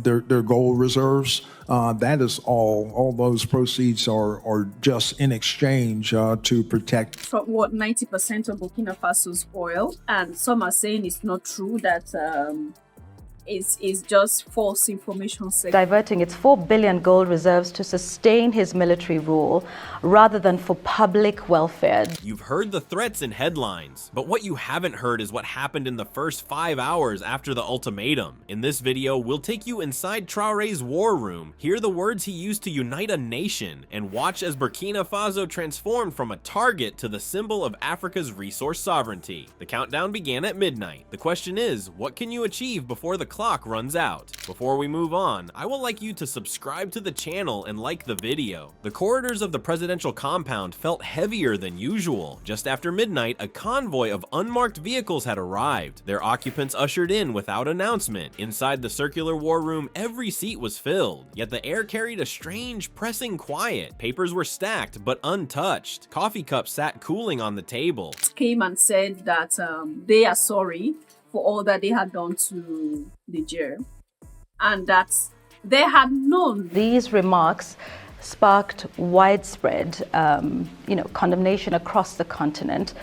their gold reserves. That is all those proceeds are just in exchange to protect. From what, 90% of Burkina Faso's oil, and some are saying it's not true, that is just false information. Diverting its 4 billion gold reserves to sustain his military rule rather than for public welfare. You've heard the threats and headlines, but what you haven't heard is what happened in the first 5 hours after the ultimatum. In this video, we'll take you inside Traoré's war room, hear the words he used to unite a nation, and watch as Burkina Faso transformed from a target to the symbol of Africa's resource sovereignty. The countdown began at midnight. The question is, what can you achieve before the clock runs out? Before we move on, I would like you to subscribe to the channel and like the video. The corridors of the presidential compound felt heavier than usual. Just after midnight, a convoy of unmarked vehicles had arrived, their occupants ushered in without announcement. Inside the circular war room, every seat was filled, yet the air carried a strange, pressing quiet. Papers were stacked but untouched. Coffee cups sat cooling on the table. Came and said that they are sorry for all that they had done to Niger, and that they had known. These remarks sparked widespread, condemnation across the continent.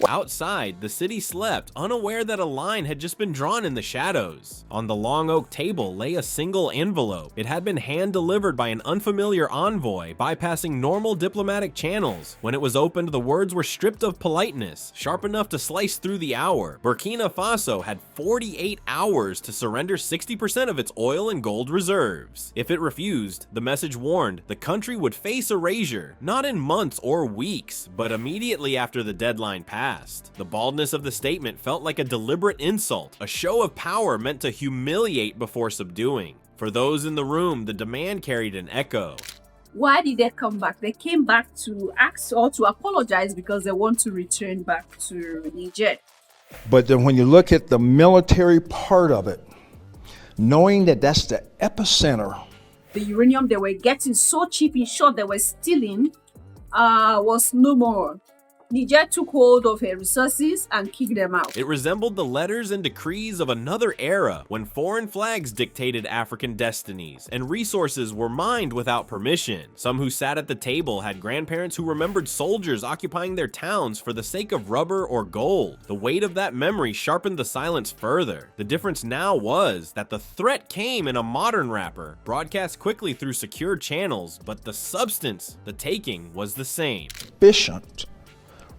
Outside, the city slept, unaware that a line had just been drawn in the shadows. On the long oak table lay a single envelope. It had been hand-delivered by an unfamiliar envoy, bypassing normal diplomatic channels. When it was opened, the words were stripped of politeness, sharp enough to slice through the hour. Burkina Faso had 48 hours to surrender 60% of its oil and gold reserves. If it refused, the message warned the country would face erasure, not in months or weeks, but immediately after the deadline passed. The baldness of the statement felt like a deliberate insult, a show of power meant to humiliate before subduing. For those in the room, the demand carried an echo. Why did they come back? They came back to ask or to apologize because they want to return back to Niger. But then when you look at the military part of it, knowing that that's the epicenter. The uranium they were getting so cheap, in short, they were stealing, was no more. Niger took hold of her resources and kicked them out. It resembled the letters and decrees of another era when foreign flags dictated African destinies and resources were mined without permission. Some who sat at the table had grandparents who remembered soldiers occupying their towns for the sake of rubber or gold. The weight of that memory sharpened the silence further. The difference now was that the threat came in a modern wrapper, broadcast quickly through secure channels, but the substance, the taking, was the same. Efficient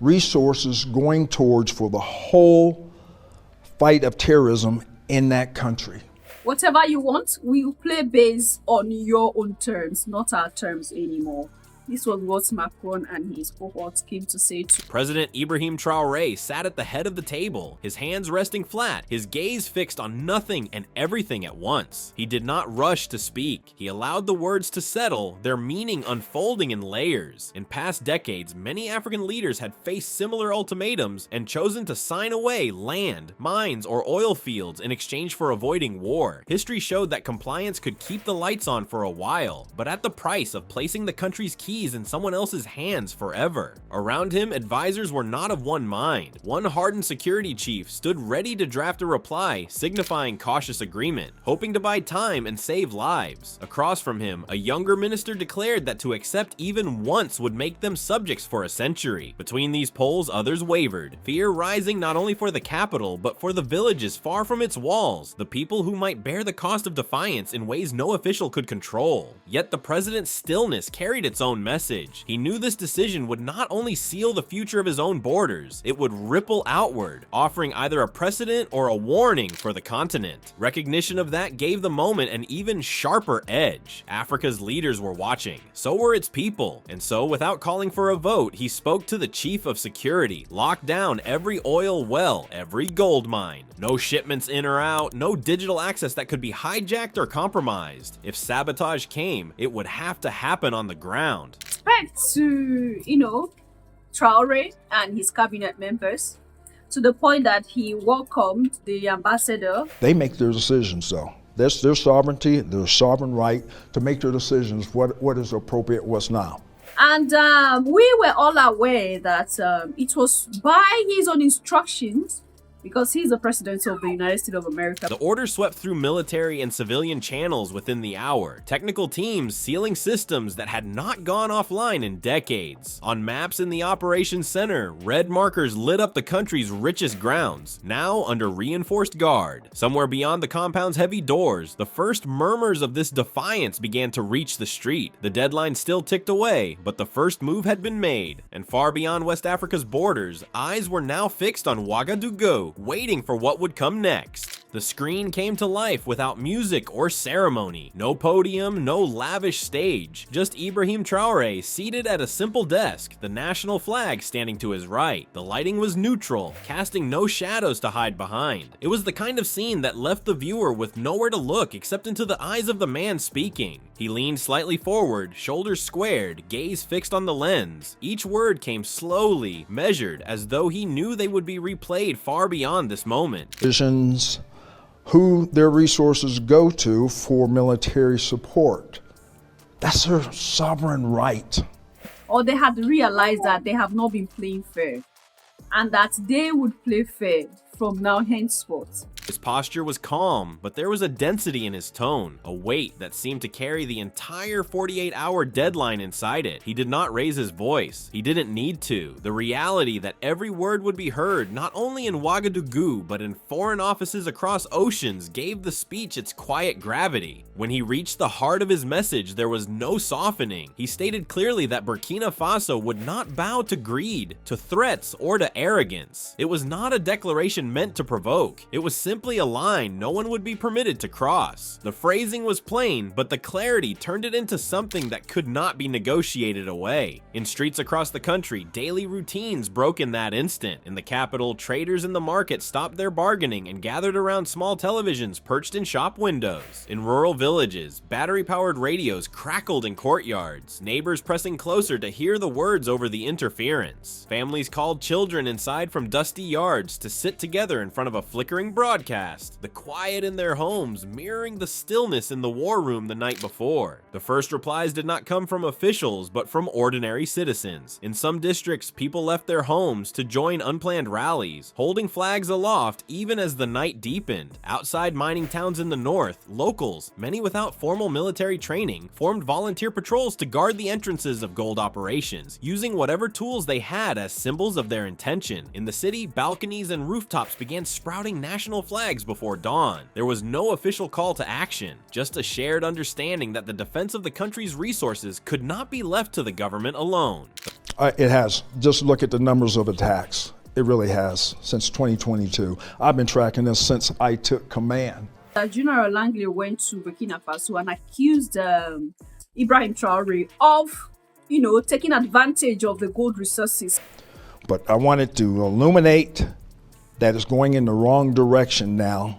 resources going towards for the whole fight of terrorism in that country. Whatever you want, we will play based on your own terms, not our terms anymore. This was what Macron and his cohorts came to say to President Ibrahim Traoré sat at the head of the table, his hands resting flat, his gaze fixed on nothing and everything at once. He did not rush to speak. He allowed the words to settle, their meaning unfolding in layers. In past decades, many African leaders had faced similar ultimatums and chosen to sign away land, mines, or oil fields in exchange for avoiding war. History showed that compliance could keep the lights on for a while, but at the price of placing the country's keys in someone else's hands forever. Around him, advisors were not of one mind. One hardened security chief stood ready to draft a reply, signifying cautious agreement, hoping to buy time and save lives. Across from him, a younger minister declared that to accept even once would make them subjects for a century. Between these poles, others wavered, fear rising not only for the capital, but for the villages far from its walls, the people who might bear the cost of defiance in ways no official could control. Yet the president's stillness carried its own message. He knew this decision would not only seal the future of his own borders, it would ripple outward, offering either a precedent or a warning for the continent. Recognition of that gave the moment an even sharper edge. Africa's leaders were watching, so were its people, and so without calling for a vote, he spoke to the chief of security, locked down every oil well, every gold mine. No shipments in or out, no digital access that could be hijacked or compromised. If sabotage came, it would have to happen on the ground. Respect to, Traoré and his cabinet members, to the point that he welcomed the ambassador. They make their decisions though. That's their sovereignty, their sovereign right to make their decisions, what is appropriate, what's not. And we were all aware that it was by his own instructions because he's the president of the United States of America. The order swept through military and civilian channels within the hour, technical teams sealing systems that had not gone offline in decades. On maps in the operations center, red markers lit up the country's richest grounds, now under reinforced guard. Somewhere beyond the compound's heavy doors, the first murmurs of this defiance began to reach the street. The deadline still ticked away, but the first move had been made, and far beyond West Africa's borders, eyes were now fixed on Ouagadougou, waiting for what would come next. The screen came to life without music or ceremony. No podium, no lavish stage. Just Ibrahim Traoré seated at a simple desk, the national flag standing to his right. The lighting was neutral, casting no shadows to hide behind. It was the kind of scene that left the viewer with nowhere to look except into the eyes of the man speaking. He leaned slightly forward, shoulders squared, gaze fixed on the lens. Each word came slowly, measured, as though he knew they would be replayed far beyond this moment. Decisions who their resources go to for military support. That's their sovereign right. Or they had realized that they have not been playing fair, and that they would play fair from now henceforth. His posture was calm, but there was a density in his tone, a weight that seemed to carry the entire 48-hour deadline inside it. He did not raise his voice. He didn't need to. The reality that every word would be heard not only in Ouagadougou, but in foreign offices across oceans gave the speech its quiet gravity. When he reached the heart of his message, there was no softening. He stated clearly that Burkina Faso would not bow to greed, to threats, or to arrogance. It was not a declaration meant to provoke. It was simply a line no one would be permitted to cross. The phrasing was plain, but the clarity turned it into something that could not be negotiated away. In streets across the country, daily routines broke in that instant. In the capital, traders in the market stopped their bargaining and gathered around small televisions perched in shop windows. In rural villages, battery-powered radios crackled in courtyards, neighbors pressing closer to hear the words over the interference. Families called children inside from dusty yards to sit together in front of a flickering broadcast, the quiet in their homes mirroring the stillness in the war room the night before. The first replies did not come from officials, but from ordinary citizens. In some districts, people left their homes to join unplanned rallies, holding flags aloft even as the night deepened. Outside mining towns in the north, locals, many without formal military training, formed volunteer patrols to guard the entrances of gold operations, using whatever tools they had as symbols of their intention. In the city, balconies and rooftops began sprouting national flags before dawn. There was no official call to action, just a shared understanding that the defense of the country's resources could not be left to the government alone. It has. Just look at the numbers of attacks. It really has, since 2022. I've been tracking this since I took command. General Langley went to Burkina Faso and accused Ibrahim Traoré of, taking advantage of the gold resources. But I wanted to illuminate that it's going in the wrong direction now.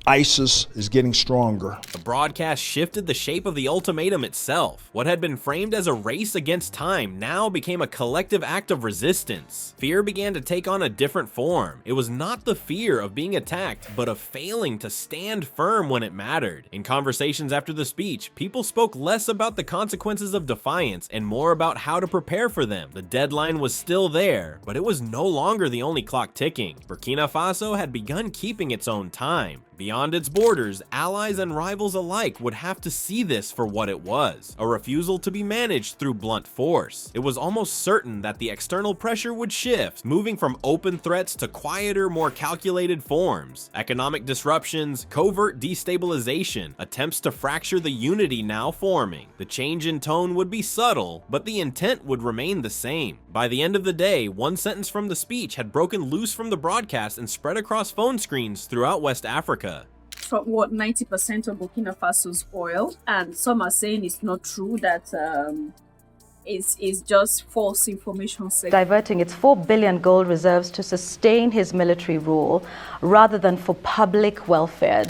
ISIS is getting stronger. The broadcast shifted the shape of the ultimatum itself. What had been framed as a race against time now became a collective act of resistance. Fear began to take on a different form. It was not the fear of being attacked, but of failing to stand firm when it mattered. In conversations after the speech, people spoke less about the consequences of defiance and more about how to prepare for them. The deadline was still there, but it was no longer the only clock ticking. Burkina Faso had begun keeping its own time. Beyond its borders, allies and rivals alike would have to see this for what it was, a refusal to be managed through blunt force. It was almost certain that the external pressure would shift, moving from open threats to quieter, more calculated forms. Economic disruptions, covert destabilization, attempts to fracture the unity now forming. The change in tone would be subtle, but the intent would remain the same. By the end of the day, one sentence from the speech had broken loose from the broadcast and spread across phone screens throughout West Africa. From 90% of Burkina Faso's oil, and some are saying it's not true, that it's just false information. Diverting its 4 billion gold reserves to sustain his military rule rather than for public welfare.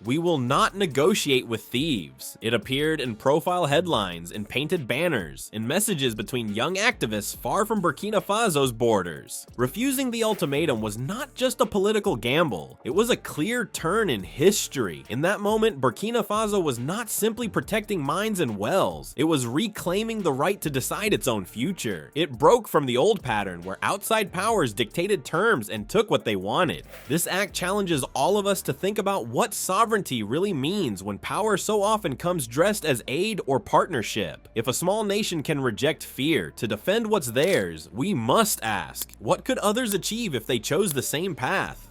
"We will not negotiate with thieves." It appeared in profile headlines, in painted banners, in messages between young activists far from Burkina Faso's borders. Refusing the ultimatum was not just a political gamble, it was a clear turn in history. In that moment, Burkina Faso was not simply protecting mines and wells, it was reclaiming the right to decide its own future. It broke from the old pattern where outside powers dictated terms and took what they wanted. This act challenges all of us to think about what sovereignty really means when power so often comes dressed as aid or partnership. If a small nation can reject fear to defend what's theirs, we must ask, what could others achieve if they chose the same path?